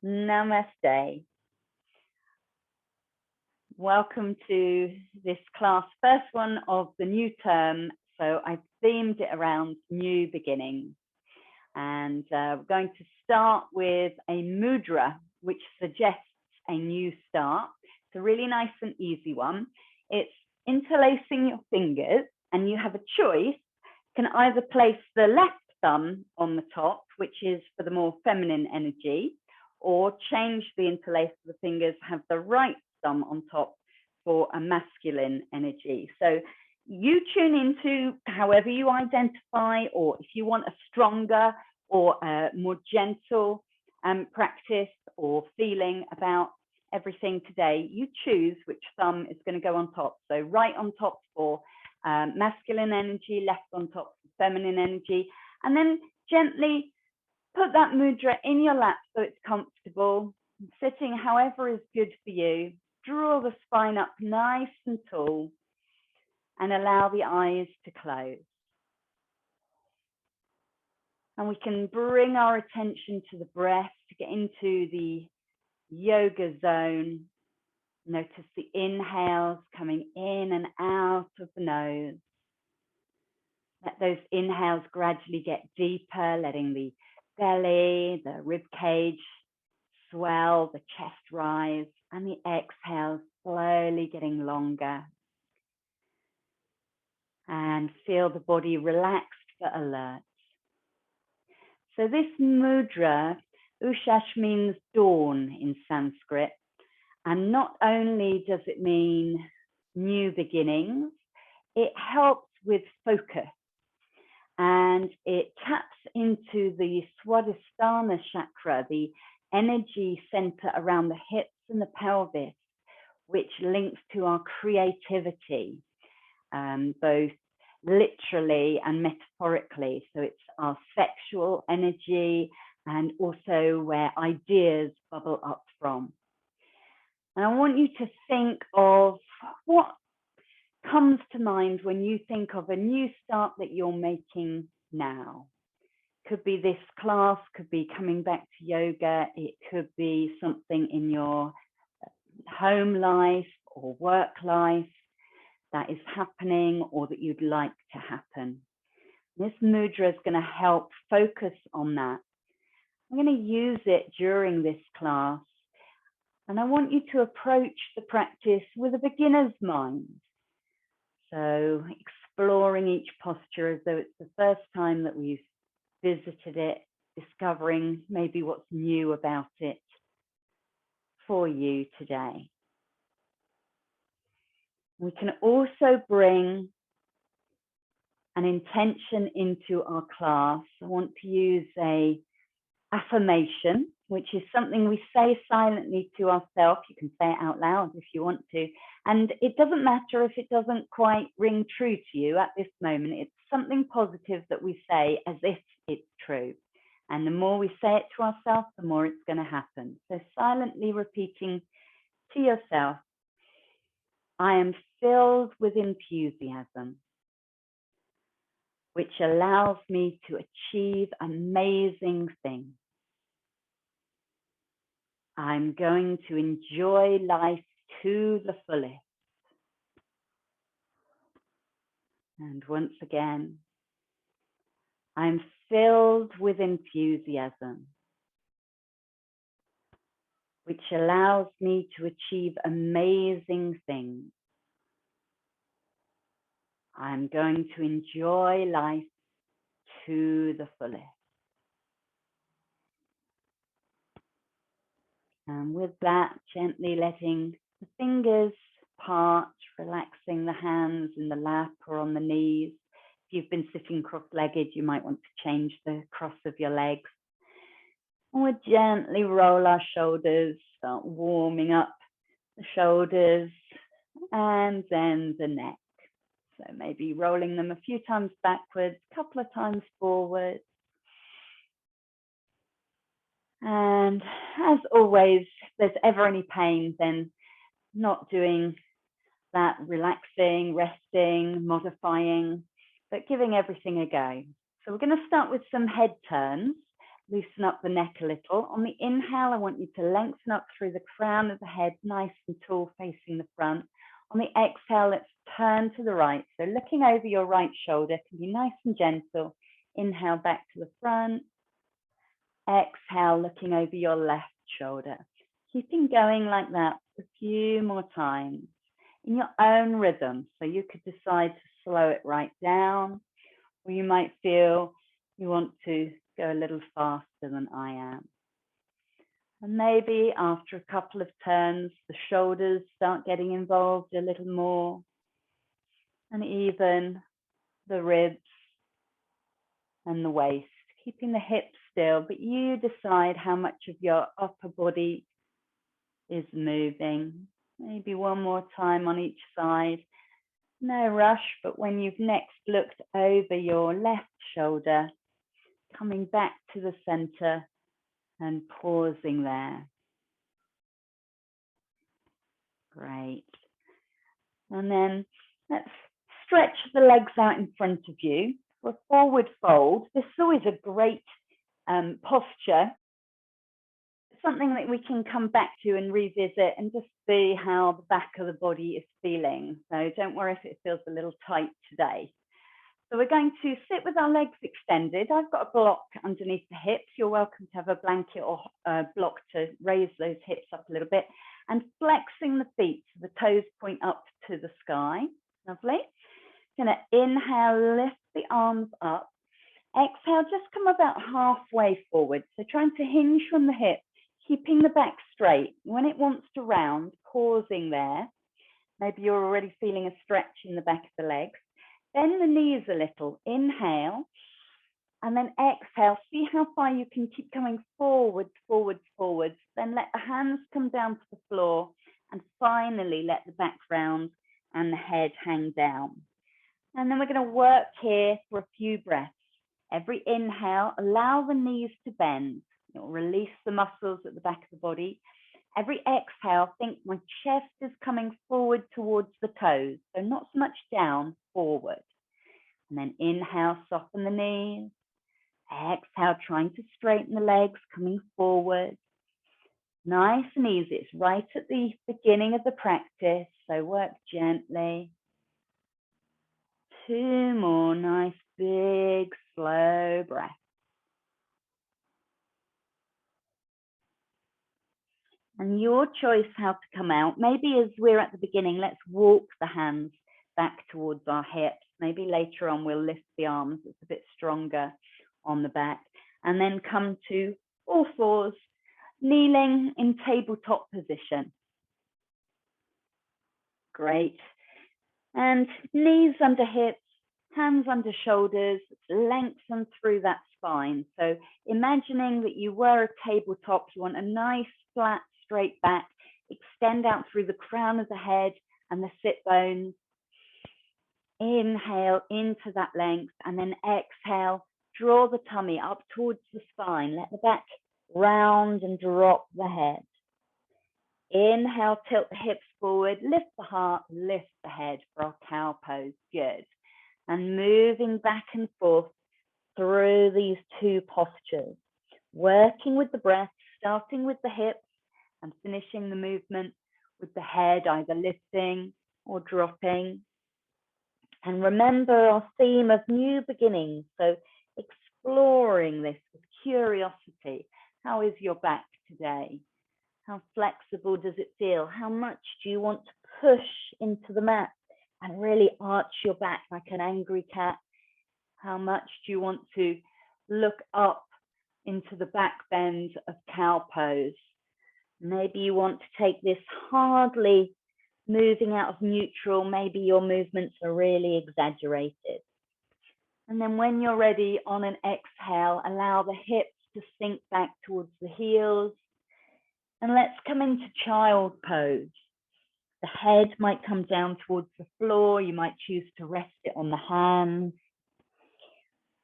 Namaste. Welcome to this class, first one of the new term. So I've themed it around new beginnings. And we're going to start with a mudra, which suggests a new start. It's a really nice and easy one. It's interlacing your fingers, and you have a choice. You can either place the left thumb on the top, which is for the more feminine energy, or change the interlace of the fingers, have the right thumb on top for a masculine energy. So you tune into however you identify, or if you want a stronger or a more gentle practice or feeling about everything today, you choose which thumb is going to go on top. So right on top for masculine energy, left on top for feminine energy, and then gently put that mudra in your lap so it's comfortable, sitting however is good for you. Draw the spine up nice and tall and allow the eyes to close. And we can bring our attention to the breath to get into the yoga zone. Notice the inhales coming in and out of the nose. Let those inhales gradually get deeper, letting the belly, the rib cage swell, the chest rise, and the exhales slowly getting longer. And feel the body relaxed but alert. So this mudra, Ushash, means dawn in Sanskrit. And not only does it mean new beginnings, it helps with focus. And it taps into the Swadhisthana chakra, the energy center around the hips and the pelvis, which links to our creativity, both literally and metaphorically. So it's our sexual energy and also where ideas bubble up from. And I want you to think of what comes to mind when you think of a new start that you're making now. Could be this class, could be coming back to yoga, it could be something in your home life or work life that is happening or that you'd like to happen. This mudra is going to help focus on that. I'm going to use it during this class, and I want you to approach the practice with a beginner's mind. So exploring each posture as though it's the first time that we've visited it, discovering maybe what's new about it for you today. We can also bring an intention into our class. I want to use an affirmation, which is something we say silently to ourselves. You can say it out loud if you want to. And it doesn't matter if it doesn't quite ring true to you at this moment. It's something positive that we say as if it's true. And the more we say it to ourselves, the more it's going to happen. So silently repeating to yourself, I am filled with enthusiasm, which allows me to achieve amazing things. I'm going to enjoy life to the fullest. And once again, I'm filled with enthusiasm, which allows me to achieve amazing things. I'm going to enjoy life to the fullest. And with that, gently letting the fingers part, relaxing the hands in the lap or on the knees. If you've been sitting cross-legged, you might want to change the cross of your legs. And we'll gently roll our shoulders, start warming up the shoulders and then the neck. So maybe rolling them a few times backwards, a couple of times forwards. And as always, if there's ever any pain, then not doing that, relaxing, resting, modifying, but giving everything a go. So we're going to start with some head turns. loosen up the neck a little. On the inhale, I want you to lengthen up through the crown of the head, nice and tall, facing the front. On the exhale, let's turn to the right. So looking over your right shoulder can be nice and gentle. Inhale back to the front. Exhale, looking over your left shoulder. Keeping going like that a few more times in your own rhythm. So you could decide to slow it right down, or you might feel you want to go a little faster than I am. And maybe after a couple of turns, the shoulders start getting involved a little more, and even the ribs and the waist, keeping the hips still, but you decide how much of your upper body is moving. Maybe one more time on each side. No rush, but when you've next looked over your left shoulder, coming back to the center and pausing there. Great. And then let's stretch the legs out in front of you for a forward fold. This is always a great posture, something that we can come back to and revisit and just see how the back of the body is feeling. So don't worry if it feels a little tight today. So we're going to sit with our legs extended. I've got a block underneath the hips. You're welcome to have a blanket or a block to raise those hips up a little bit, and flexing the feet so the toes point up to the sky. Lovely. Going to inhale, lift the arms up. Exhale, just come about halfway forward. So trying to hinge from the hip, keeping the back straight. When it wants to round, pausing there. Maybe you're already feeling a stretch in the back of the legs. Bend the knees a little. Inhale, and then exhale. See how far you can keep coming forward, forward, forwards. Then let the hands come down to the floor, and finally let the back round and the head hang down. And then we're going to work here for a few breaths. Every inhale, allow the knees to bend. It will release the muscles at the back of the body. Every exhale, think my chest is coming forward towards the toes. So not so much down, forward. And then inhale, soften the knees. Exhale, trying to straighten the legs, coming forward. Nice and easy. It's right at the beginning of the practice, so work gently. 2 more nice, big, slow breaths. And your choice how to come out. Maybe as we're at the beginning, let's walk the hands back towards our hips. Maybe later on we'll lift the arms. It's a bit stronger on the back. And then come to all fours, kneeling in tabletop position. Great. And knees under hips, hands under shoulders, lengthen through that spine. So imagining that you were a tabletop, you want a nice, flat, straight back, extend out through the crown of the head and the sit bones. Inhale into that length, and then exhale, draw the tummy up towards the spine. Let the back round and drop the head. Inhale, tilt the hips forward, lift the heart, lift the head for our cow pose. Good. And moving back and forth through these 2 postures, working with the breath, starting with the hips and finishing the movement with the head either lifting or dropping. And remember our theme of new beginnings. So exploring this with curiosity. How is your back today? How flexible does it feel? How much do you want to push into the mat and really arch your back like an angry cat? How much do you want to look up into the back bend of cow pose? Maybe you want to take this hardly moving out of neutral. Maybe your movements are really exaggerated. And then when you're ready, on an exhale, allow the hips to sink back towards the heels. And let's come into child pose. The head might come down towards the floor. You might choose to rest it on the hands.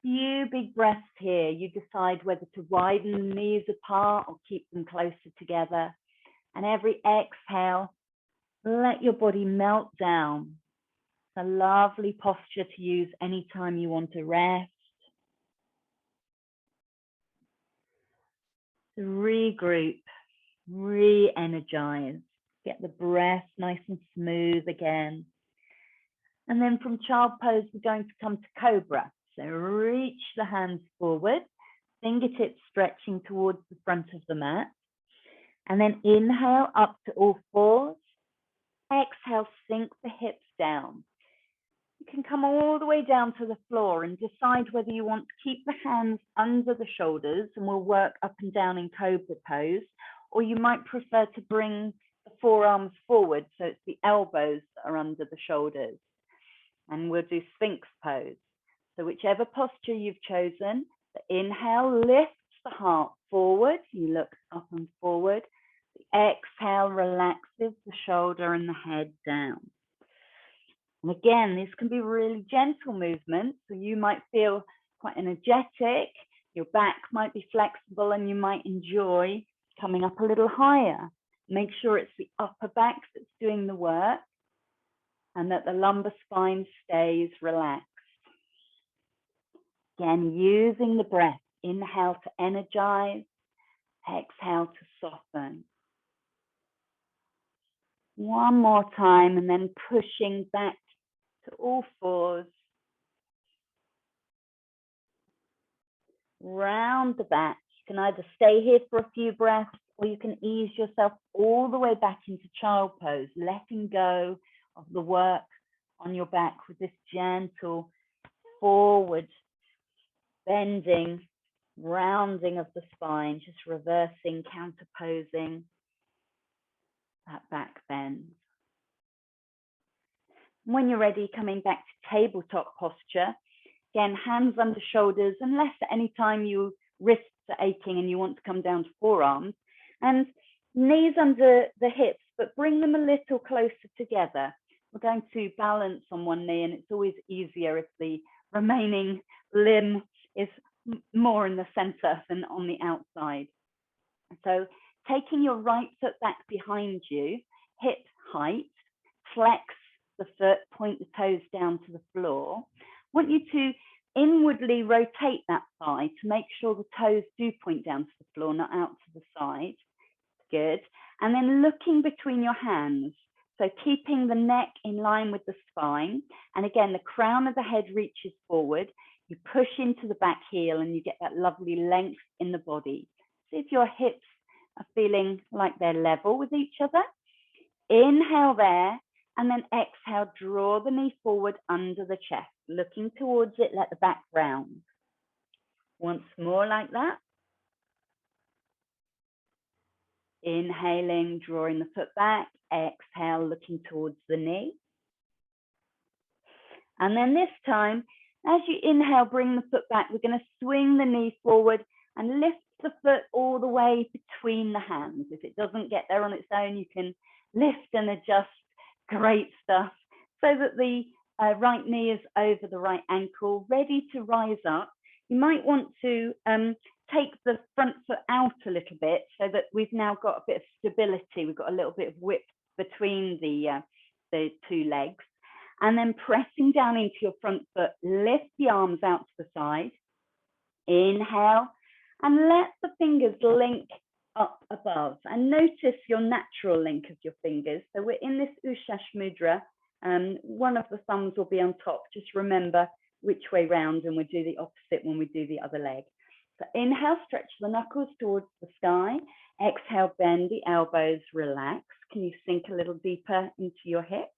Few big breaths here. You decide whether to widen the knees apart or keep them closer together. And every exhale, let your body melt down. It's a lovely posture to use anytime you want to rest. to regroup, re-energize, get the breath nice and smooth again. And then from child pose, we're going to come to cobra. So reach the hands forward, fingertips stretching towards the front of the mat. And then inhale up to all fours. Exhale, sink the hips down. You can come all the way down to the floor and decide whether you want to keep the hands under the shoulders, and we'll work up and down in cobra pose, or you might prefer to bring the forearms forward so it's the elbows that are under the shoulders. And we'll do sphinx pose. So whichever posture you've chosen, the inhale lifts the heart forward, you look up and forward. The exhale relaxes the shoulder and the head down. And again, this can be really gentle movements, so you might feel quite energetic, your back might be flexible, and you might enjoy coming up a little higher. Make sure it's the upper back that's doing the work and that the lumbar spine stays relaxed. Again, using the breath, inhale to energize, exhale to soften. One more time, and then pushing back to all fours. Round the back. You can either stay here for a few breaths, or you can ease yourself all the way back into child pose, letting go of the work on your back with this gentle forward bending, rounding of the spine, just reversing, counterposing that back bend. When you're ready, coming back to tabletop posture. Again, hands under shoulders, unless at any time your wrists are aching and you want to come down to forearms, and knees under the hips, but bring them a little closer together. We're going to balance on one knee, and it's always easier if the remaining limb is more in the center than on the outside. So taking your right foot back behind you, hip height, flex the foot, point the toes down to the floor. I want you to inwardly rotate that thigh to make sure the toes do point down to the floor, not out to the side. Good. And then looking between your hands. So keeping the neck in line with the spine. And again, the crown of the head reaches forward. You push into the back heel and you get that lovely length in the body. See if your hips are feeling like they're level with each other. Inhale there, and then exhale, draw the knee forward under the chest, looking towards it, let the back round. Once more like that. Inhaling, drawing the foot back, exhale, looking towards the knee. And then this time, as you inhale, bring the foot back, we're going to swing the knee forward and lift the foot all the way between the hands. If it doesn't get there on its own, you can lift and adjust. Great stuff. So that the right knee is over the right ankle, ready to rise up. You might want to take the front foot out a little bit so that we've now got a bit of stability. We've got a little bit of width between the two legs. And then pressing down into your front foot, lift the arms out to the side. Inhale, and let the fingers link up above. And notice your natural link of your fingers. So we're in this Ushash Mudra. One of the thumbs will be on top. Just remember which way round, and we'll do the opposite when we do the other leg. So inhale, stretch the knuckles towards the sky. Exhale, bend the elbows, relax. Can you sink a little deeper into your hips?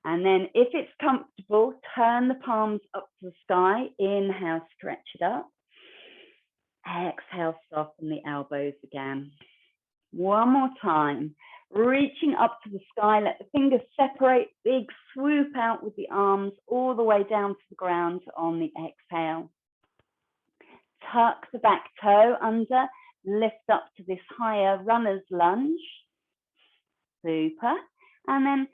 And then if it's comfortable, turn the palms up to the sky. Inhale, stretch it up. Exhale, soften the elbows again. One more time. Reaching up to the sky, let the fingers separate. Big swoop out with the arms all the way down to the ground on the exhale. Tuck the back toe under. Lift up to this higher runner's lunge. Super. And then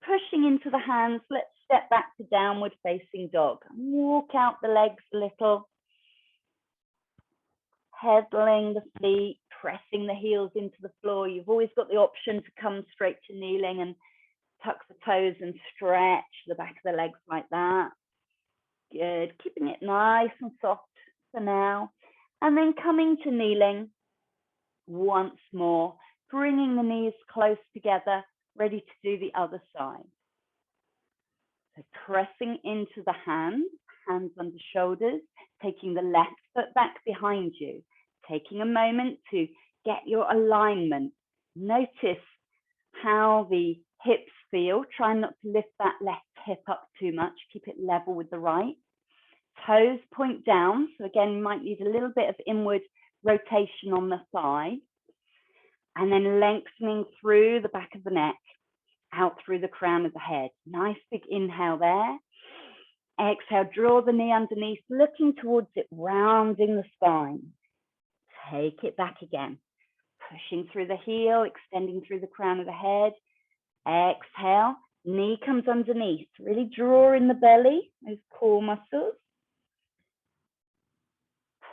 pushing into the hands, let's step back to downward facing dog. Walk out the legs a little. Pedaling the feet, pressing the heels into the floor. You've always got the option to come straight to kneeling and tuck the toes and stretch the back of the legs like that. Good. Keeping it nice and soft for now. And then coming to kneeling once more, bringing the knees close together, ready to do the other side. So pressing into the hands under shoulders, taking the left foot back behind you, taking a moment to get your alignment. Notice how the hips feel. Try not to lift that left hip up too much. Keep it level with the right. Toes point down. So again, you might need a little bit of inward rotation on the thigh. And then lengthening through the back of the neck, out through the crown of the head. Nice big inhale there. Exhale, draw the knee underneath, looking towards it, rounding the spine. Take it back again. Pushing through the heel, extending through the crown of the head. Exhale, knee comes underneath. Really draw in the belly, those core muscles.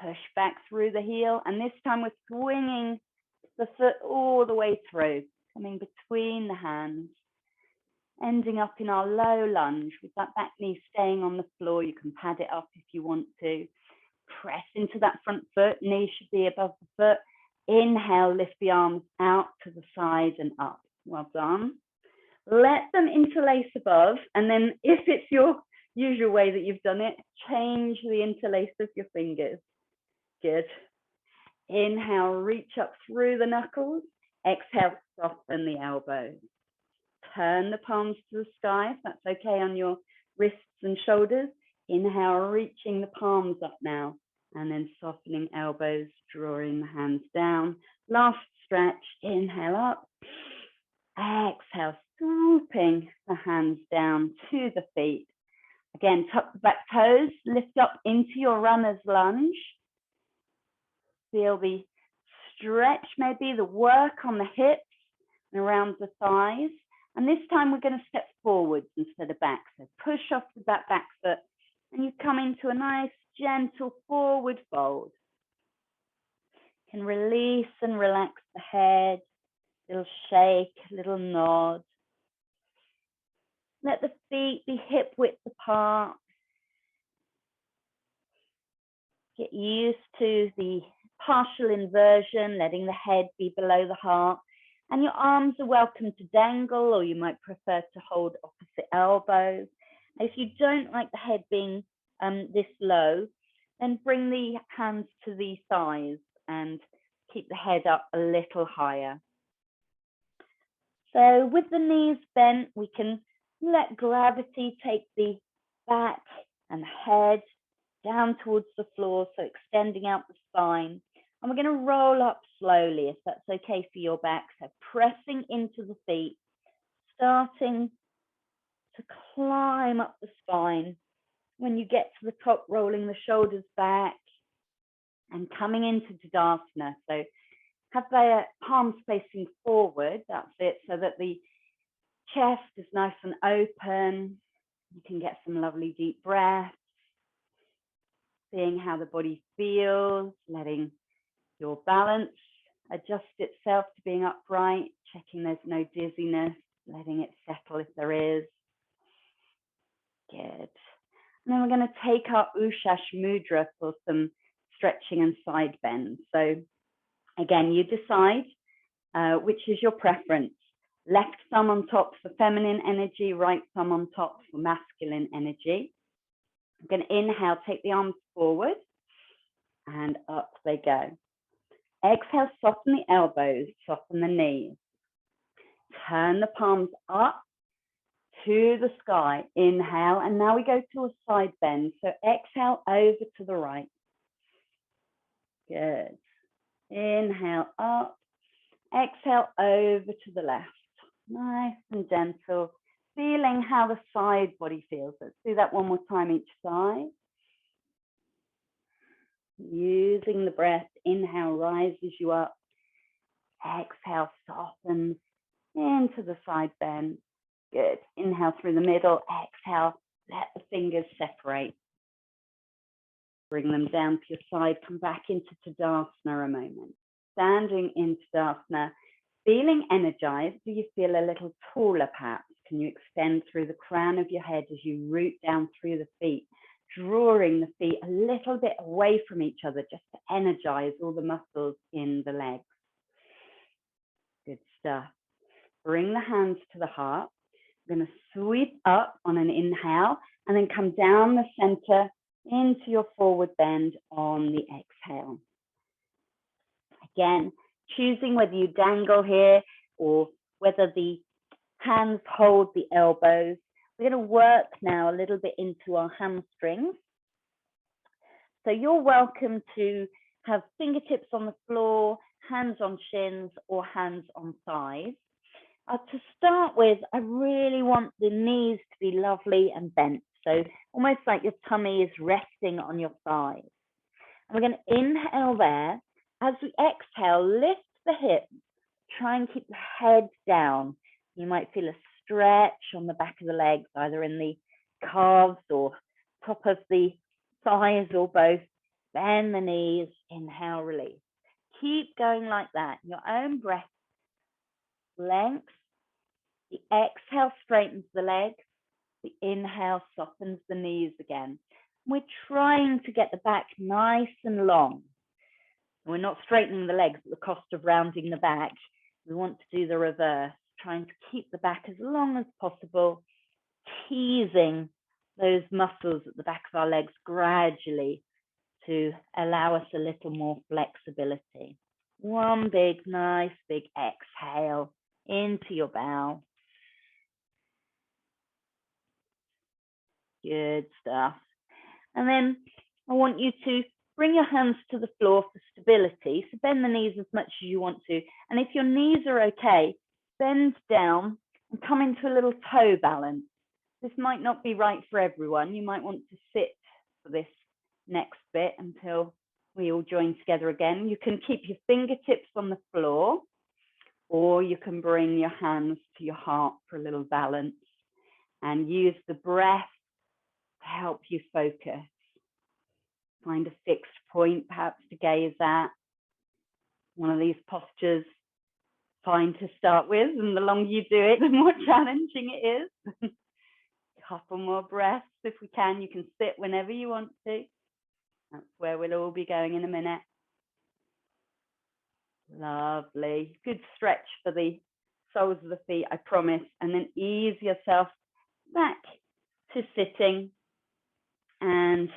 Push back through the heel, and this time we're swinging the foot all the way through, coming between the hands, ending up in our low lunge with that back knee staying on the floor. You can pad it up if you want to. Press into that front foot, knee should be above the foot. Inhale, lift the arms out to the side and up. Well done. Let them interlace above, and then if it's your usual way that you've done it, change the interlace of your fingers. Good. Inhale, reach up through the knuckles. Exhale, soften the elbows. Turn the palms to the sky, if that's okay, on your wrists and shoulders. Inhale, reaching the palms up now, and then softening elbows, drawing the hands down. Last stretch, inhale up. Exhale, swooping the hands down to the feet. Again, tuck the back toes, lift up into your runner's lunge. Feel the stretch, maybe the work on the hips and around the thighs. And this time we're going to step forwards instead of back. So push off with that back foot and you come into a nice, gentle forward fold. You can release and relax the head, little shake, little nod. Let the feet be hip width apart. Get used to the partial inversion, letting the head be below the heart. And your arms are welcome to dangle, or you might prefer to hold opposite elbows. If you don't like the head being this low, then bring the hands to the thighs and keep the head up a little higher. So with the knees bent, we can let gravity take the back and head down towards the floor, so extending out the spine. And we're going to roll up slowly, if that's okay for your back. So pressing into the feet, starting to climb up the spine. When you get to the top, rolling the shoulders back and coming into Tadasana. So have the palms facing forward, that's it, so that the chest is nice and open. You can get some lovely deep breaths, seeing how the body feels, letting your balance adjust itself to being upright, checking there's no dizziness, letting it settle if there is. Good. And then we're going to take our Ushash Mudra for some stretching and side bends. So again, you decide which is your preference. Left thumb on top for feminine energy, right thumb on top for masculine energy. I'm going to inhale, take the arms forward, and up they go. Exhale, soften the elbows, soften the knees. Turn the palms up to the sky. Inhale, and now we go to a side bend. So exhale over to the right. Good. Inhale up. Exhale over to the left. Nice and gentle. Feeling how the side body feels. Let's do that one more time each side. Using the breath, inhale rises you up. Exhale softens into the side bend. Good. Inhale through the middle. Exhale, let the fingers separate. Bring them down to your side. Come back into Tadasana a moment. Standing in Tadasana, feeling energized. Do you feel a little taller perhaps? Can you extend through the crown of your head as you root down through the feet, drawing the feet a little bit away from each other just to energize all the muscles in the legs. Good stuff. Bring the hands to the heart. We're going to sweep up on an inhale and then come down the center into your forward bend on the exhale. Again, choosing whether you dangle here or whether the hands hold the elbows. We're going to work now a little bit into our hamstrings. So you're welcome to have fingertips on the floor, hands on shins, or hands on thighs. To start with, I really want the knees to be lovely and bent. So almost like your tummy is resting on your thighs. And we're going to inhale there. As we exhale, lift the hips. Try and keep the head down. You might feel a stretch on the back of the legs, either in the calves or top of the thighs or both. Bend the knees, inhale, release. Keep going like that. Your own breath length. The exhale straightens the legs. The inhale softens the knees again. We're trying to get the back nice and long. We're not straightening the legs at the cost of rounding the back. We want to do the reverse, trying to keep the back as long as possible, teasing those muscles at the back of our legs gradually to allow us a little more flexibility. One big, nice, big exhale into your bow. Good stuff. And then I want you to bring your hands to the floor for stability. So bend the knees as much as you want to. And if your knees are okay, bend down and come into a little toe balance. This might not be right for everyone. You might want to sit for this next bit until we all join together again. You can keep your fingertips on the floor, or you can bring your hands to your heart for a little balance and use the breath to help you focus. Find a fixed point perhaps to gaze at. One of these postures, fine to start with, and the longer you do it, the more challenging it is. Couple more breaths if we can. You can sit whenever you want to. That's where we'll all be going in a minute. Lovely. Good stretch for the soles of the feet, I promise. And then ease yourself back to sitting and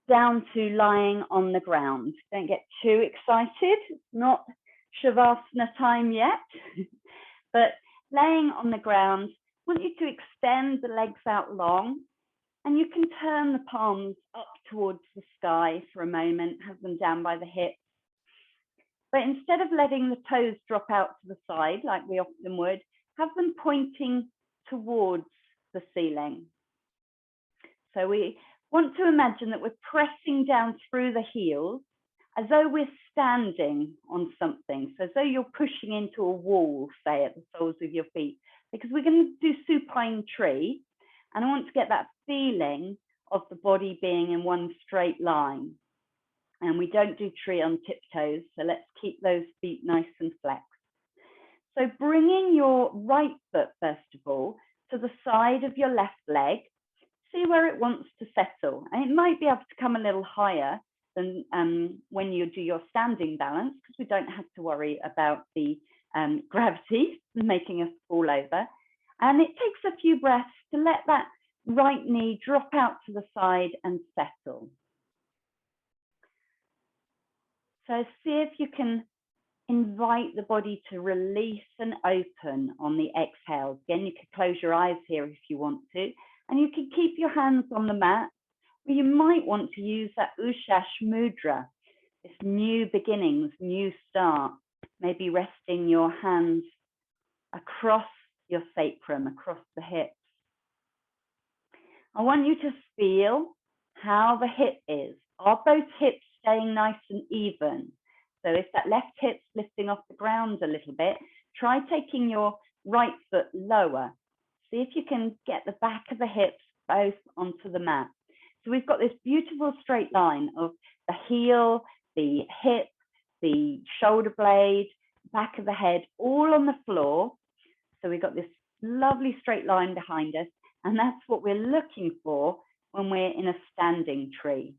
down to lying on the ground. Don't get too excited. It's not Shavasana time yet. But laying on the ground, I want you to extend the legs out long, and you can turn the palms up towards the sky for a moment, have them down by the hips. But instead of letting the toes drop out to the side like we often would, have them pointing towards the ceiling. So we want to imagine that we're pressing down through the heels as though we're standing on something. So as though you're pushing into a wall, say, at the soles of your feet, because we're going to do supine tree. And I want to get that feeling of the body being in one straight line. And we don't do tree on tiptoes, so let's keep those feet nice and flexed. So bringing your right foot, first of all, to the side of your left leg, see where it wants to settle. And it might be able to come a little higher than when you do your standing balance, because we don't have to worry about the gravity making us fall over. And it takes a few breaths to let that right knee drop out to the side and settle. So see if you can invite the body to release and open on the exhale. Again, you can close your eyes here if you want to, and you can keep your hands on the mat, or you might want to use that Ushash mudra, this new beginnings, new start, maybe resting your hands across your sacrum, across the hips. I want you to feel how the hip is. Are both hips staying nice and even? So if that left hip's lifting off the ground a little bit, try taking your right foot lower. See if you can get the back of the hips both onto the mat. So we've got this beautiful straight line of the heel, the hip, the shoulder blade, back of the head, all on the floor. So we've got this lovely straight line behind us, and that's what we're looking for when we're it in a standing tree.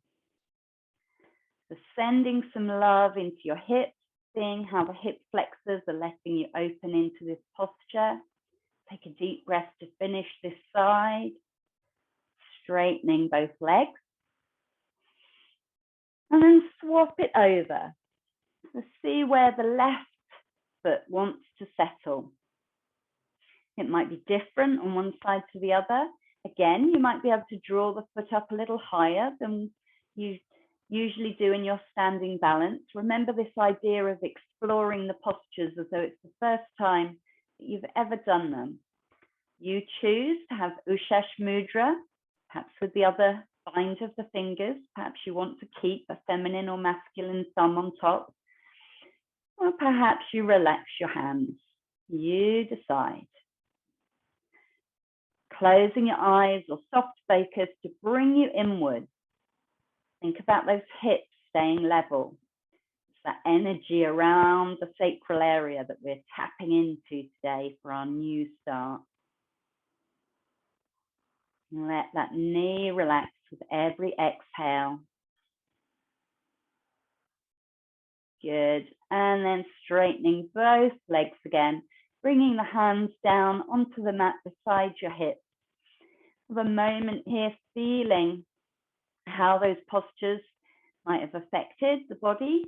So sending some love into your hips, seeing how the hip flexors are letting you open into this posture. Take a deep breath to finish this side, straightening both legs. And then swap it over. So see where the left foot wants to settle. It might be different on one side to the other. Again, you might be able to draw the foot up a little higher than you usually do in your standing balance. Remember this idea of exploring the postures as though it's the first time that you've ever done them. You choose to have Ushash Mudra, perhaps with the other bind of the fingers. Perhaps you want to keep a feminine or masculine thumb on top. Or perhaps you relax your hands. You decide. Closing your eyes or soft focus to bring you inward. Think about those hips staying level. It's that energy around the sacral area that we're tapping into today for our new start. Let that knee relax with every exhale. Good. And then straightening both legs again, bringing the hands down onto the mat beside your hips. For a moment here, feeling how those postures might have affected the body.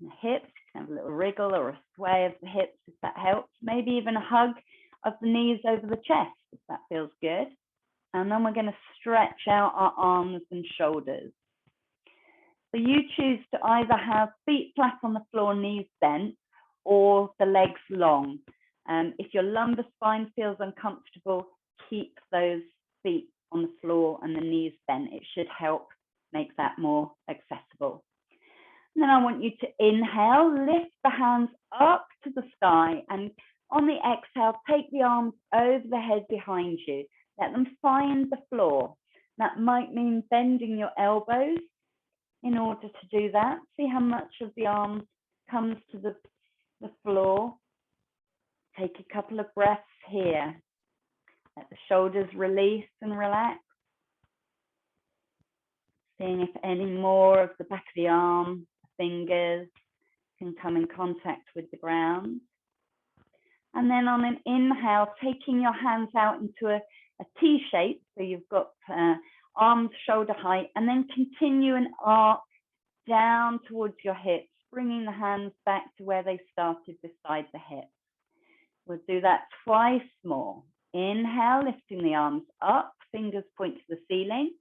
The hips, you can have a little wriggle or a sway of the hips if that helps. Maybe even a hug of the knees over the chest if that feels good. And then we're going to stretch out our arms and shoulders. So you choose to either have feet flat on the floor, knees bent, or the legs long. If your lumbar spine feels uncomfortable, keep those feet on the floor and the knees bent. It should help make that more accessible. And then I want you to inhale, lift the hands up to the sky, and on the exhale, take the arms over the head behind you. Let them find the floor. That might mean bending your elbows in order to do that. See how much of the arms comes to the floor. Take a couple of breaths here. Let the shoulders release and relax. Seeing if any more of the back of the arm, fingers can come in contact with the ground. And then on an inhale, taking your hands out into a T shape, so you've got arms shoulder height, and then continue an arc down towards your hips, bringing the hands back to where they started beside the hips. We'll do that twice more. Inhale, lifting the arms up, fingers point to the ceiling.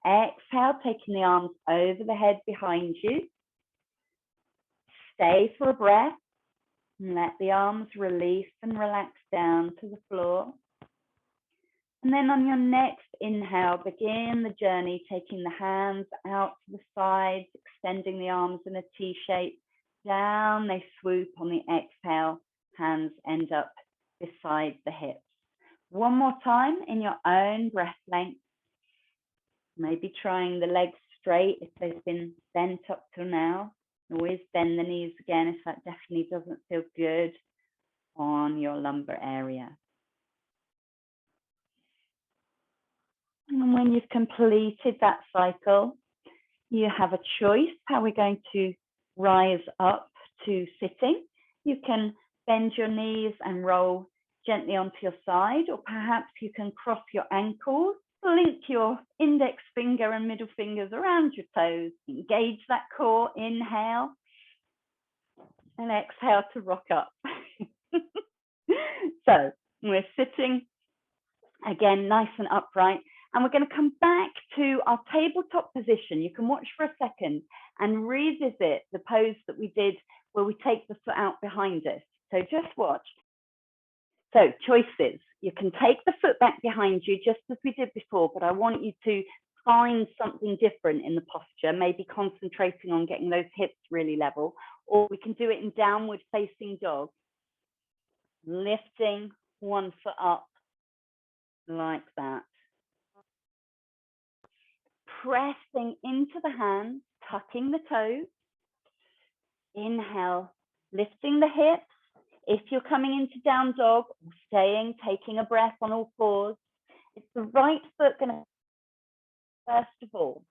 Exhale, taking the arms over the head behind you. Stay for a breath. And let the arms release and relax down to the floor. And then on your next inhale, begin the journey, taking the hands out to the sides, extending the arms in a T shape. Down they swoop on the exhale, hands end up beside the hips. One more time in your own breath length. Maybe trying the legs straight if they've been bent up till now. Always bend the knees again if that definitely doesn't feel good on your lumbar area. And when you've completed that cycle, you have a choice how we're going to rise up to sitting. You can bend your knees and roll gently onto your side, or perhaps you can cross your ankles, link your index finger and middle fingers around your toes, engage that core, inhale, and exhale to rock up. So we're sitting again, nice and upright, and we're going to come back to our tabletop position. You can watch for a second and revisit the pose that we did where we take the foot out behind us. So just watch. So choices. You can take the foot back behind you just as we did before, but I want you to find something different in the posture, maybe concentrating on getting those hips really level, or we can do it in downward facing dog, lifting one foot up like that. Pressing into the hands, tucking the toes. Inhale, lifting the hips. If you're coming into down dog, staying, taking a breath on all fours. It's the right foot going to first of all.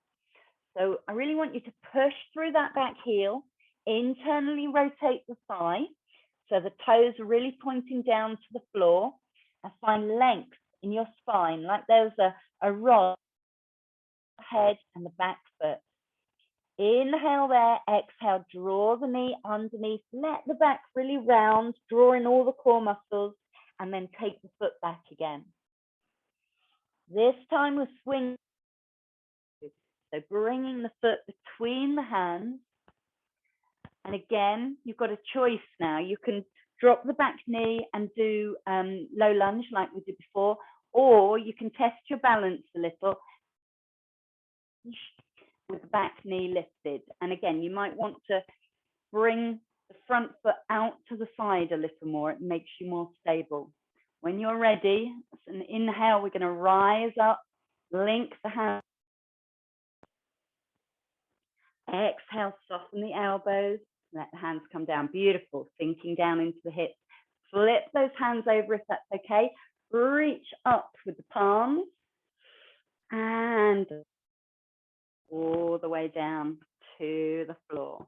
So I really want you to push through that back heel, internally rotate the thigh, so the toes are really pointing down to the floor, and find length in your spine, like there's a rod, head and the back foot. Inhale there, exhale, draw the knee underneath, let the back really round, draw in all the core muscles, and then take the foot back again. This time we'll swing, so bringing the foot between the hands. And again, you've got a choice now. You can drop the back knee and do low lunge like we did before, or you can test your balance a little with the back knee lifted. And again, you might want to bring the front foot out to the side a little more. It makes you more stable. When you're ready, it's an inhale, we're going to rise up, link the hands. Exhale, soften the elbows, let the hands come down. Beautiful, sinking down into the hips. Flip those hands over if that's okay. Reach up with the palms and all the way down to the floor.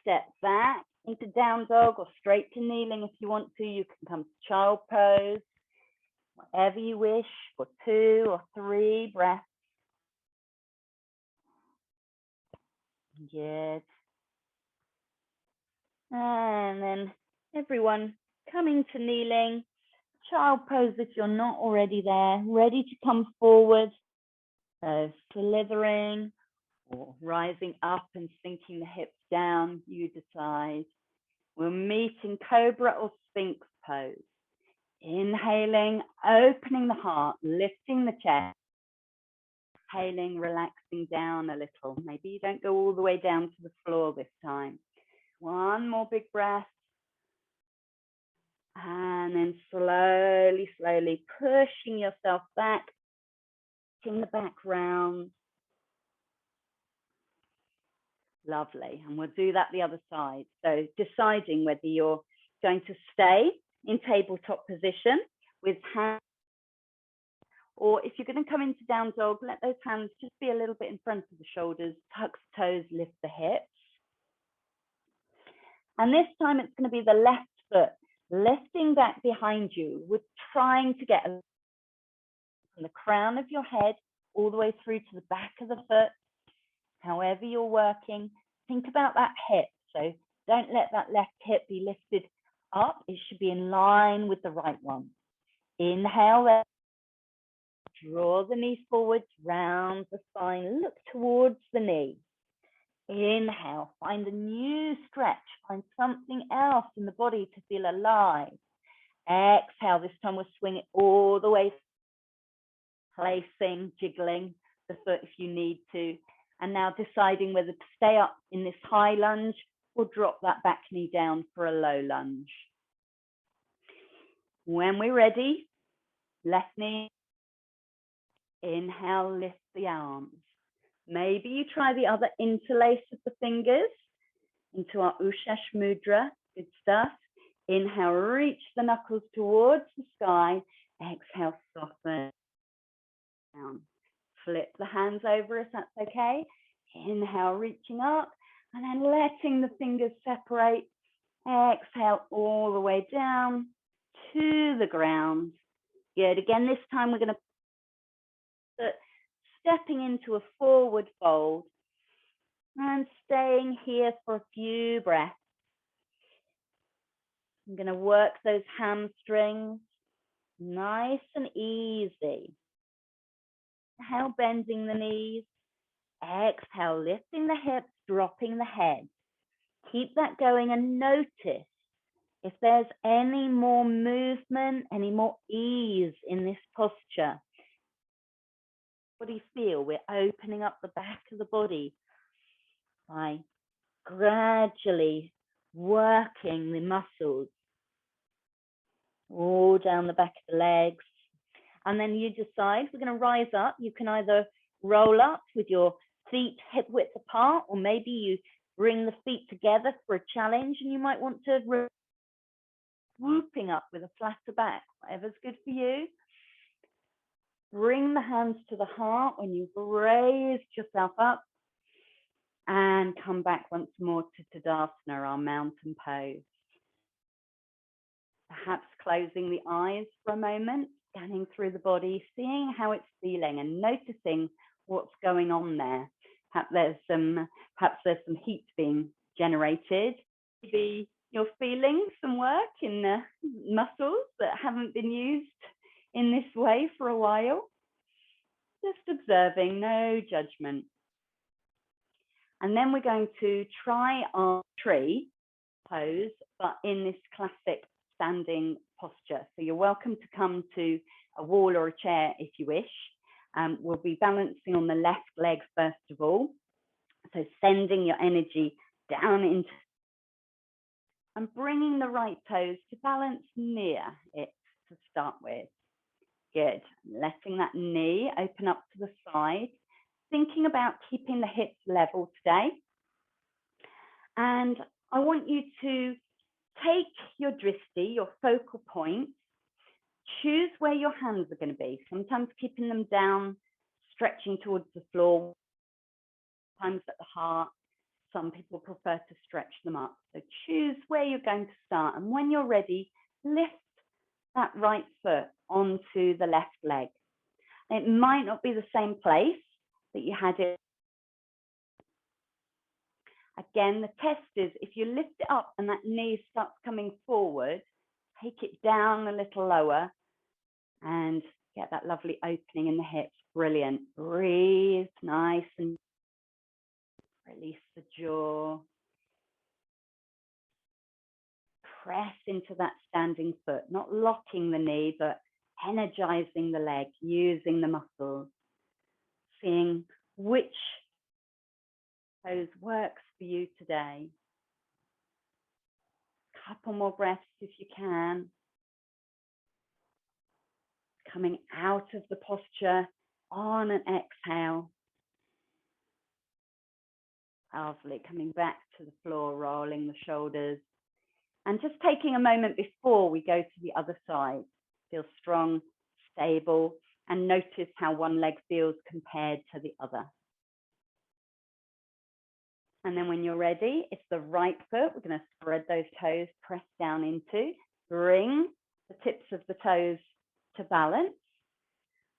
Step back into down dog or straight to kneeling if you want to. You can come to child pose, whatever you wish, for 2 or 3 breaths. Good. And then everyone coming to kneeling, child pose if you're not already there, ready to come forward. So slithering or rising up and sinking the hips down, you decide. We'll meet in cobra or sphinx pose. Inhaling, opening the heart, lifting the chest. Exhaling, relaxing down a little. Maybe you don't go all the way down to the floor this time. One more big breath. And then slowly, slowly pushing yourself back, in the back round. Lovely. And we'll do that the other side. So deciding whether you're going to stay in tabletop position with hands, or if you're going to come into down dog, let those hands just be a little bit in front of the shoulders, tuck the toes, lift the hips. And this time it's going to be the left foot lifting back behind you. We're trying to get from the crown of your head all the way through to the back of the foot. However you're working, think about that hip. So don't let that left hip be lifted up. It should be in line with the right one. Inhale there. Draw the knees forwards, round the spine, look towards the knee. Inhale, find a new stretch, find something else in the body to feel alive. Exhale, this time we'll swing it all the way, placing, jiggling the foot if you need to. And now deciding whether to stay up in this high lunge or drop that back knee down for a low lunge. When we're ready, left knee, inhale, lift the arms. Maybe you try the other interlace of the fingers into our Ushash Mudra. Good stuff. Inhale, reach the knuckles towards the sky. Exhale, soften down. Flip the hands over if that's okay. Inhale, reaching up, and then letting the fingers separate. Exhale all the way down to the ground. Good. Again, this time we're going to put stepping into a forward fold and staying here for a few breaths. I'm going to work those hamstrings nice and easy. Inhale, bending the knees. Exhale, lifting the hips, dropping the head. Keep that going and notice if there's any more movement, any more ease in this posture. What do you feel? We're opening up the back of the body by gradually working the muscles all down the back of the legs. And then you decide, we're going to rise up. You can either roll up with your feet hip width apart, or maybe you bring the feet together for a challenge, and you might want to whooping up with a flatter back, whatever's good for you. bring the hands to the heart when you've raised yourself up, and come back once more to Tadasana, our mountain pose. Perhaps closing the eyes for a moment, scanning through the body, seeing how it's feeling and noticing what's going on there. Perhaps there's some heat being generated. Maybe you're feeling some work in the muscles that haven't been used in this way for a while. Just observing, no judgment. And then we're going to try our tree pose, but in this classic standing posture. So you're welcome to come to a wall or a chair if you wish. We'll be balancing on the left leg first of all. So sending your energy down into and bringing the right toes to balance near it to start with. Good. Letting that knee open up to the side. Thinking about keeping the hips level today. And I want you to take your drishti, your focal point, choose where your hands are going to be. Sometimes keeping them down, stretching towards the floor, sometimes at the heart. Some people prefer to stretch them up. So choose where you're going to start. And when you're ready, lift that right foot onto the left leg. It might not be the same place that you had it. Again, the test is if you lift it up and that knee starts coming forward, take it down a little lower and get that lovely opening in the hips. Brilliant. Breathe nice and release the jaw. Press into that standing foot, not locking the knee, but energizing the leg, using the muscles, seeing which pose works for you today. Couple more breaths if you can. Coming out of the posture on an exhale. Lovely. Coming back to the floor, rolling the shoulders. And just taking a moment before we go to the other side. Feel strong, stable, and notice how one leg feels compared to the other. And then when you're ready, it's the right foot. We're going to spread those toes, press down into, bring the tips of the toes to balance.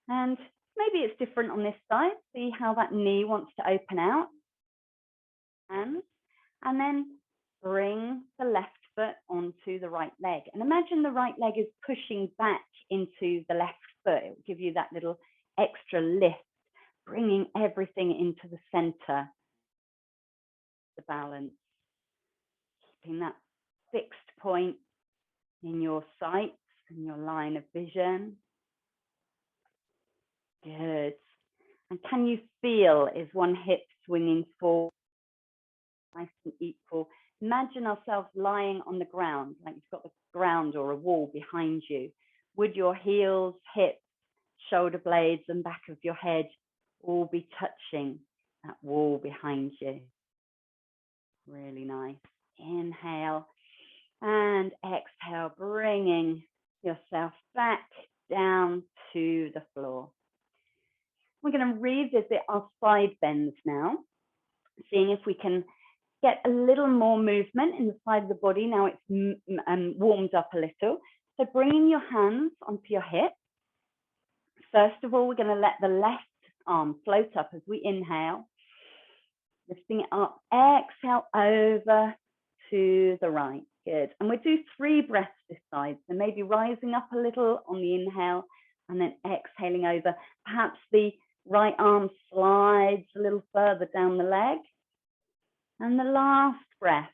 And maybe it's different on this side. See how that knee wants to open out. And then bring the left foot onto the right leg. And imagine the right leg is pushing back into the left foot. It will give you that little extra lift, bringing everything into the center. The balance. Keeping that fixed point in your sight and your line of vision. Good. And can you feel, is one hip swinging forward? Nice and equal. Imagine ourselves lying on the ground, like you've got the ground or a wall behind you. Would your heels, hips, shoulder blades and back of your head all be touching that wall behind you? Really nice. Inhale and exhale, bringing yourself back down to the floor. We're going to revisit our side bends now, seeing if we can get a little more movement in the side of the body. Now it's warmed up a little. So bringing your hands onto your hips. First of all, we're going to let the left arm float up as we inhale. Lifting it up, exhale over to the right. Good. And we'll do 3 breaths this side. So maybe rising up a little on the inhale and then exhaling over. Perhaps the right arm slides a little further down the leg. And the last breath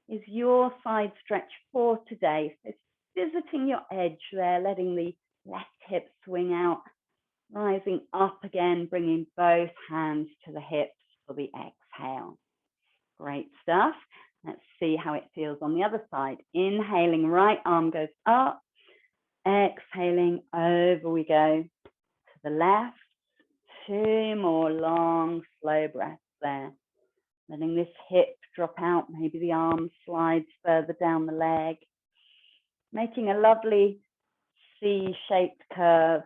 is your side stretch for today. So visiting your edge there, letting the left hip swing out, rising up again, bringing both hands to the hips for the exhale. Great stuff. Let's see how it feels on the other side. Inhaling, right arm goes up. Exhaling, over we go to the left. 2 more long, slow breaths there. Letting this hip drop out. Maybe the arm slides further down the leg. Making a lovely C-shaped curve.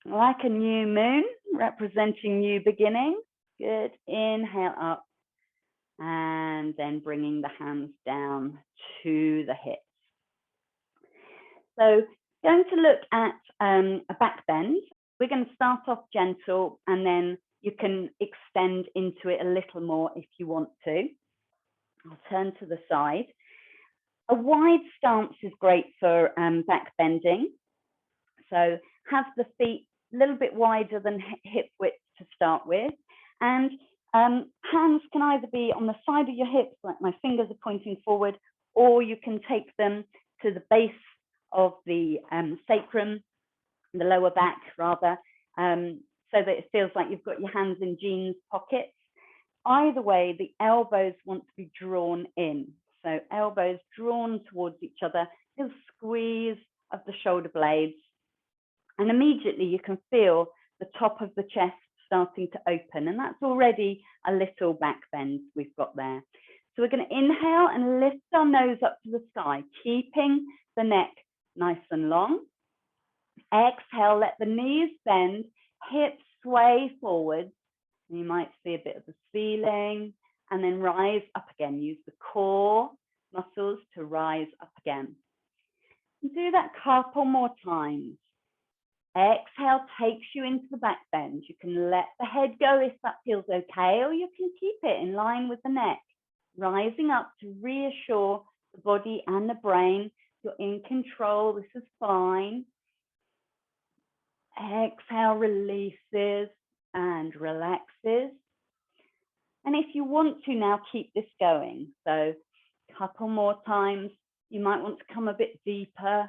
Like a new moon, representing new beginnings. Good. Inhale up and then bringing the hands down to the hips. So going to look at a back bend. We're going to start off gentle and then you can extend into it a little more if you want to. I'll turn to the side. A wide stance is great for back bending. So have the feet a little bit wider than hip width to start with. And hands can either be on the side of your hips, like my fingers are pointing forward, or you can take them to the base of the sacrum, the lower back rather, so that it feels like you've got your hands in jeans pockets. Either way, the elbows want to be drawn in. So elbows drawn towards each other, little squeeze of the shoulder blades. And immediately you can feel the top of the chest starting to open. And that's already a little back bend we've got there. So we're going to inhale and lift our nose up to the sky, keeping the neck nice and long. Exhale, let the knees bend, hips sway forward. You might see a bit of the ceiling and then rise up again. Use the core muscles to rise up again. And do that a couple more times. Exhale takes you into the back bend. You can let the head go if that feels okay, or you can keep it in line with the neck. Rising up to reassure the body and the brain you're in control. This is fine. Exhale releases and relaxes. And if you want to now, keep this going. So a couple more times. You might want to come a bit deeper.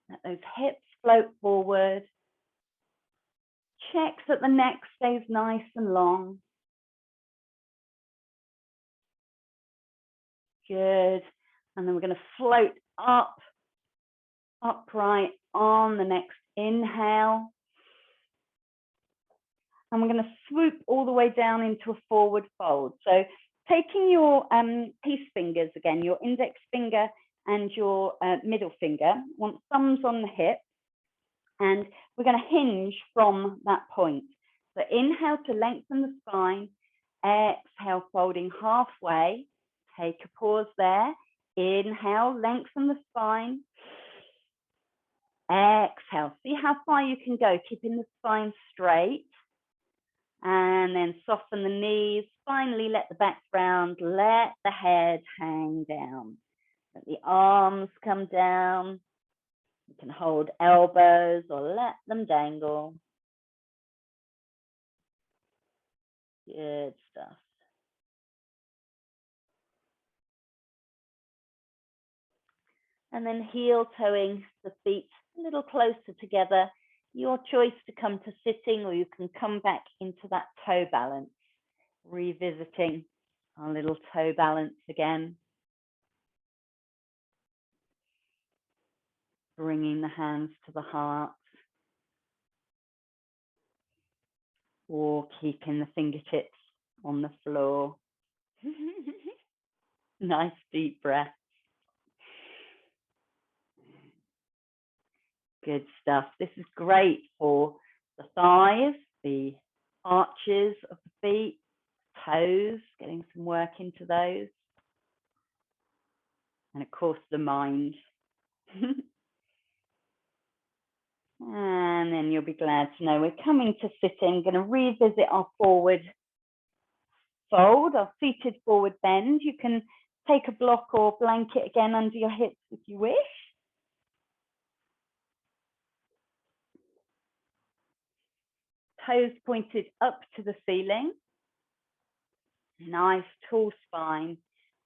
Let those hips float forward. Check that the neck stays nice and long. Good. And then we're going to float up, upright on the next inhale. And we're going to swoop all the way down into a forward fold. So taking your peace fingers again, your index finger and your middle finger, want thumbs on the hip, and we're going to hinge from that point. So inhale to lengthen the spine, exhale folding halfway, take a pause there, inhale, lengthen the spine, exhale, see how far you can go, keeping the spine straight. And then soften the knees. Finally, let the back round, let the head hang down. Let the arms come down. You can hold elbows or let them dangle. Good stuff. And then heel toeing the feet a little closer together. Your choice to come to sitting, or you can come back into that toe balance. Revisiting our little toe balance again. Bringing the hands to the heart. Or keeping the fingertips on the floor. Nice deep breath. Good stuff. This is great for the thighs, the arches of the feet, toes, getting some work into those. And of course, the mind. And then you'll be glad to know we're coming to sitting. Going to revisit our forward fold, our seated forward bend. You can take a block or blanket again under your hips if you wish. Toes pointed up to the ceiling. Nice tall spine.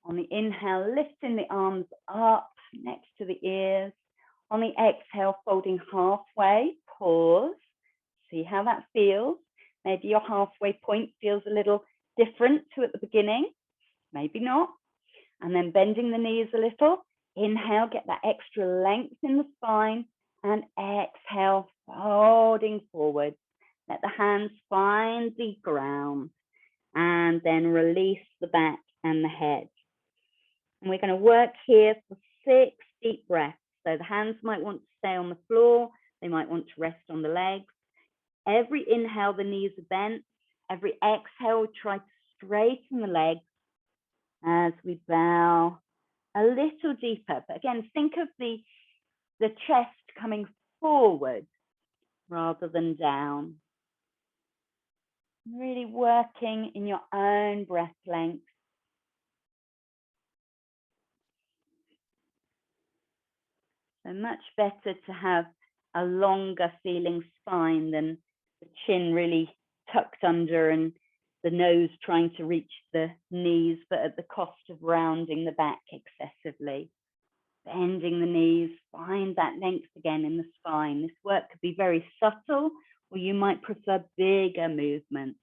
On the inhale, lifting the arms up next to the ears. On the exhale, folding halfway, pause. See how that feels. Maybe your halfway point feels a little different to at the beginning. Maybe not. And then bending the knees a little. Inhale, get that extra length in the spine. And exhale, folding forward. Let the hands find the ground. And then release the back and the head. And we're going to work here for 6 deep breaths. So the hands might want to stay on the floor. They might want to rest on the legs. every inhale, the knees are bent. Every exhale, try to straighten the legs as we bow a little deeper. But again, think of the chest coming forward rather than down. Really working in your own breath length. So much better to have a longer feeling spine than the chin really tucked under and the nose trying to reach the knees, but at the cost of rounding the back excessively. Bending the knees, find that length again in the spine. This work could be very subtle, or you might prefer bigger movements.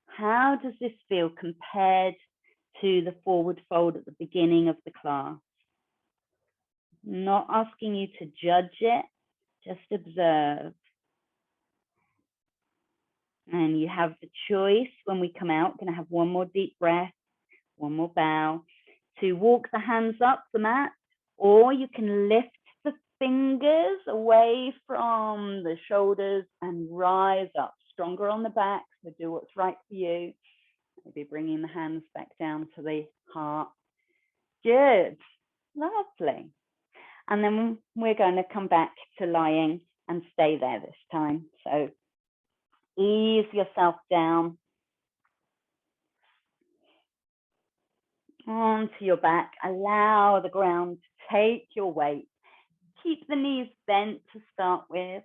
How does this feel compared to the forward fold at the beginning of the class? Not asking you to judge it, just observe. And you have the choice when we come out, going to have one more deep breath, one more bow, to walk the hands up the mat, or you can lift the fingers away from the shoulders and rise up, stronger on the back, so do what's right for you. Maybe bringing the hands back down to the heart. Good, lovely. And then we're going to come back to lying and stay there this time. So ease yourself down onto your back. Allow the ground to take your weight. Keep the knees bent to start with.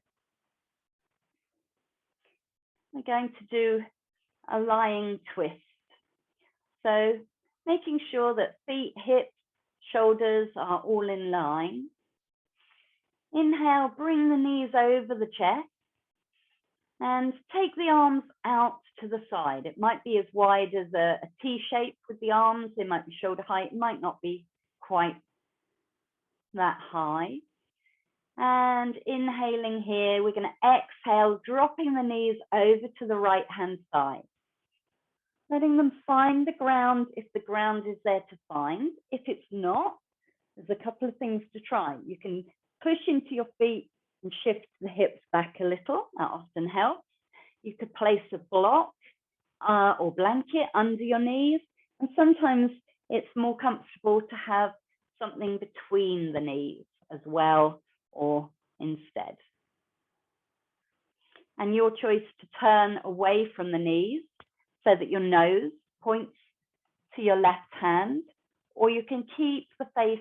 We're going to do a lying twist. So making sure that feet, hips, shoulders are all in line. Inhale, bring the knees over the chest and take the arms out to the side. It might be as wide as a T shape with the arms. It might be shoulder height. It might not be quite that high. And inhaling here, we're going to exhale, dropping the knees over to the right-hand side. Letting them find the ground if the ground is there to find. If it's not, there's a couple of things to try. You can push into your feet and shift the hips back a little. That often helps. You could place a block or blanket under your knees. And sometimes it's more comfortable to have something between the knees as well, or instead. And your choice to turn away from the knees so that your nose points to your left hand, or you can keep the face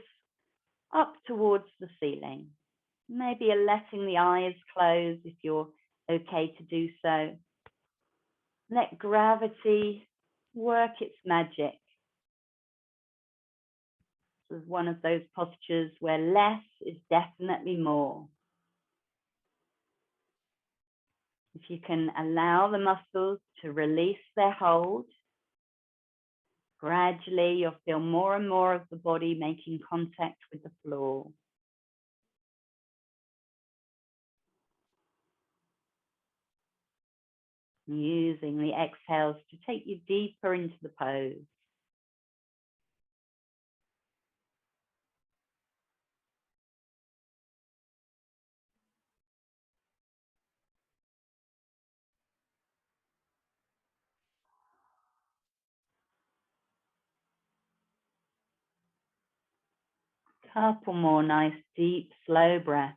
up towards the ceiling. Maybe letting the eyes close if you're okay to do so. Let gravity work its magic. This is one of those postures where less is definitely more. If you can allow the muscles to release their hold, gradually you'll feel more and more of the body making contact with the floor. Using the exhales to take you deeper into the pose. Couple more nice, deep, slow breaths.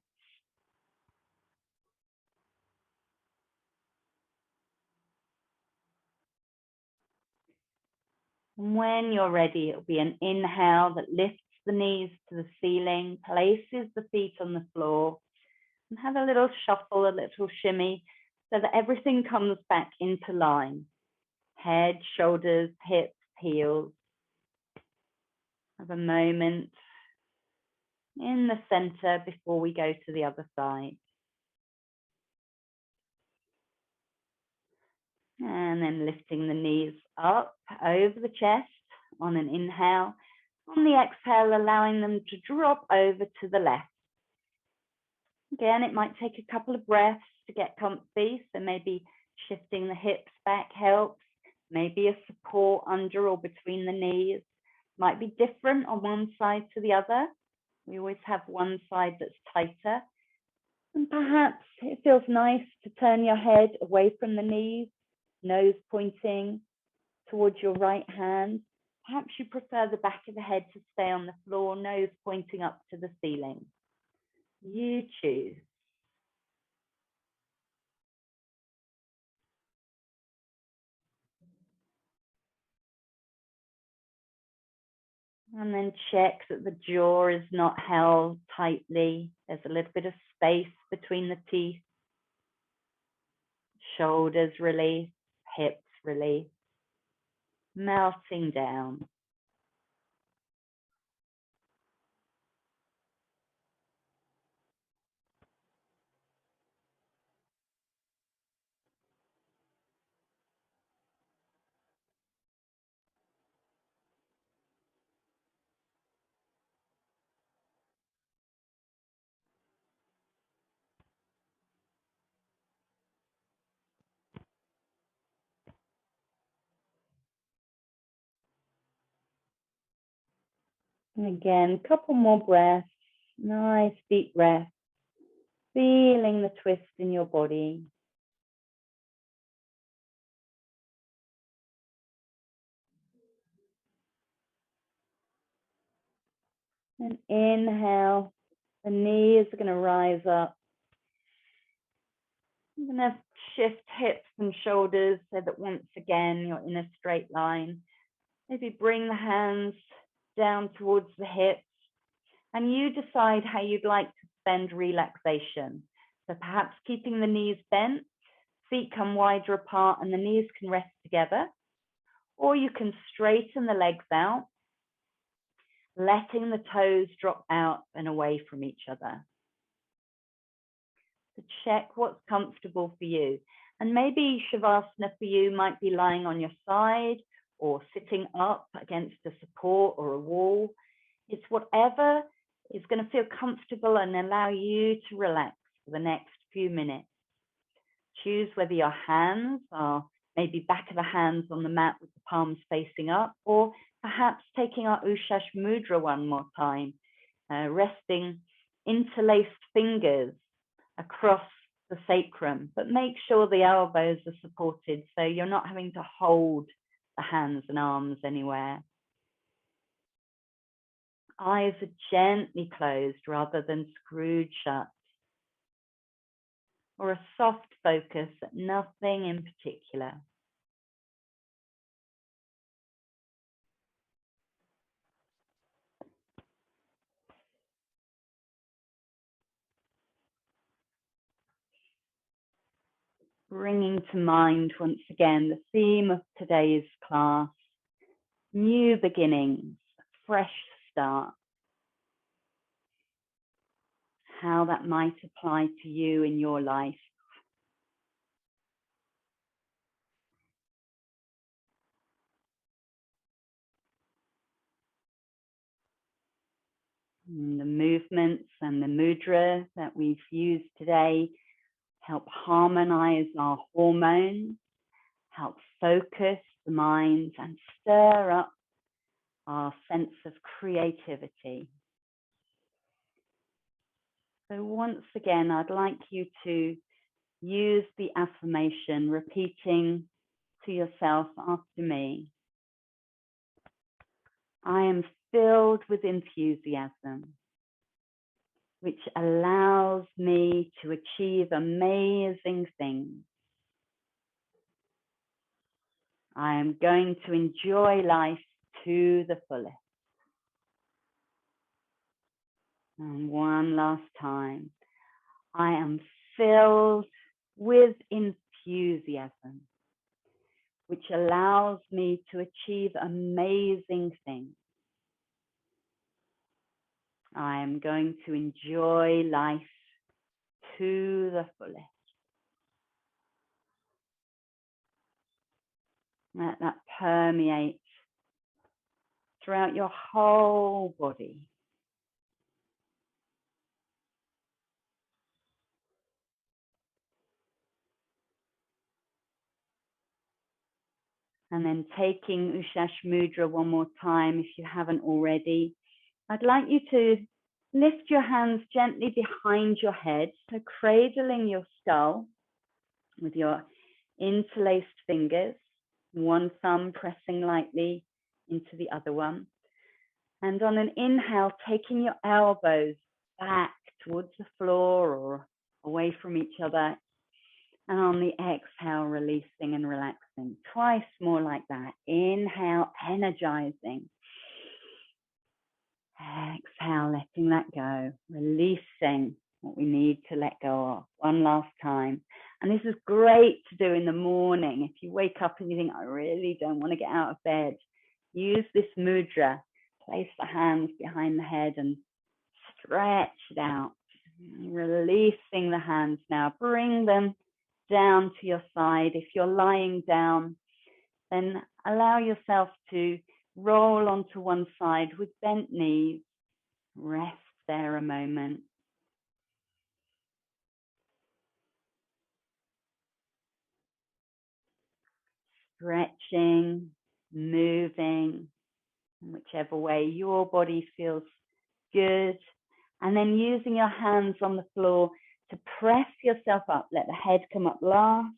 And when you're ready, it'll be an inhale that lifts the knees to the ceiling, places the feet on the floor, and have a little shuffle, a little shimmy, so that everything comes back into line. Head, shoulders, hips, heels. Have a moment in the center before we go to the other side. And then lifting the knees up over the chest on an inhale. On the exhale, allowing them to drop over to the left. Again, it might take a couple of breaths to get comfy, so maybe shifting the hips back helps. Maybe a support under or between the knees. Might be different on one side to the other. We always have one side that's tighter. And perhaps it feels nice to turn your head away from the knees, nose pointing towards your right hand. Perhaps you prefer the back of the head to stay on the floor, nose pointing up to the ceiling. You choose. And then check that the jaw is not held tightly. There's a little bit of space between the teeth. Shoulders release, hips release, melting down. And again, a couple more breaths. Nice deep breath. Feeling the twist in your body. And inhale. The knees are going to rise up. I'm going to shift hips and shoulders so that once again you're in a straight line. Maybe bring the hands down towards the hips, and you decide how you'd like to spend relaxation. So perhaps keeping the knees bent, feet come wider apart and the knees can rest together, or you can straighten the legs out, letting the toes drop out and away from each other. So check what's comfortable for you. And maybe Shavasana for you might be lying on your side or sitting up against a support or a wall. It's whatever is going to feel comfortable and allow you to relax for the next few minutes. Choose whether your hands are maybe back of the hands on the mat with the palms facing up, or perhaps taking our Ushash Mudra one more time, resting interlaced fingers across the sacrum, but make sure the elbows are supported so you're not having to hold the hands and arms anywhere. Eyes are gently closed rather than screwed shut, or a soft focus at nothing in particular. Bringing to mind once again the theme of today's class, new beginnings, fresh start, how that might apply to you in your life. And the movements and the mudra that we've used today help harmonize our hormones, help focus the mind and stir up our sense of creativity. So once again, I'd like you to use the affirmation, repeating to yourself after me. I am filled with enthusiasm, which allows me to achieve amazing things. I am going to enjoy life to the fullest. And one last time. I am filled with enthusiasm, which allows me to achieve amazing things. I am going to enjoy life to the fullest. Let that permeate throughout your whole body. And then taking Ushash Mudra one more time, if you haven't already, I'd like you to Lift your hands gently behind your head, so cradling your skull with your interlaced fingers, one thumb pressing lightly into the other one. And on an inhale, taking your elbows back towards the floor or away from each other. And on the exhale, releasing and relaxing. Twice more like that. Inhale, energizing. Exhale, letting that go. Releasing what we need to let go of. One last time. And this is great to do in the morning. If you wake up and you think, I really don't want to get out of bed, use this mudra. Place the hands behind the head and stretch it out. Releasing the hands now. Bring them down to your side. If you're lying down, then allow yourself to roll onto one side with bent knees. Rest there a moment. Stretching, moving, whichever way your body feels good. And then using your hands on the floor to press yourself up. Let the head come up last.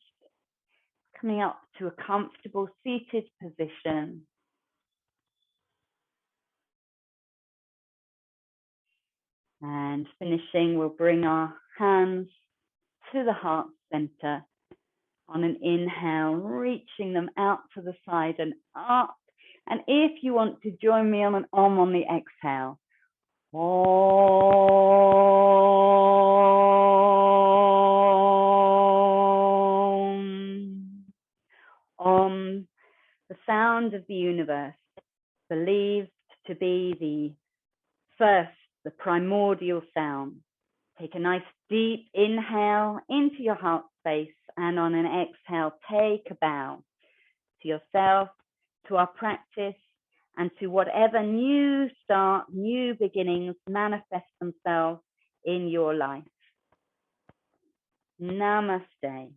Coming up to a comfortable seated position. And finishing, we'll bring our hands to the heart center. On an inhale, reaching them out to the side and up. And if you want to join me on an Om on the exhale. Om. Om, the sound of the universe, believed to be the first, the primordial sound. Take a nice deep inhale into your heart space, and on an exhale, take a bow to yourself, to our practice, and to whatever new start, new beginnings manifest themselves in your life. Namaste.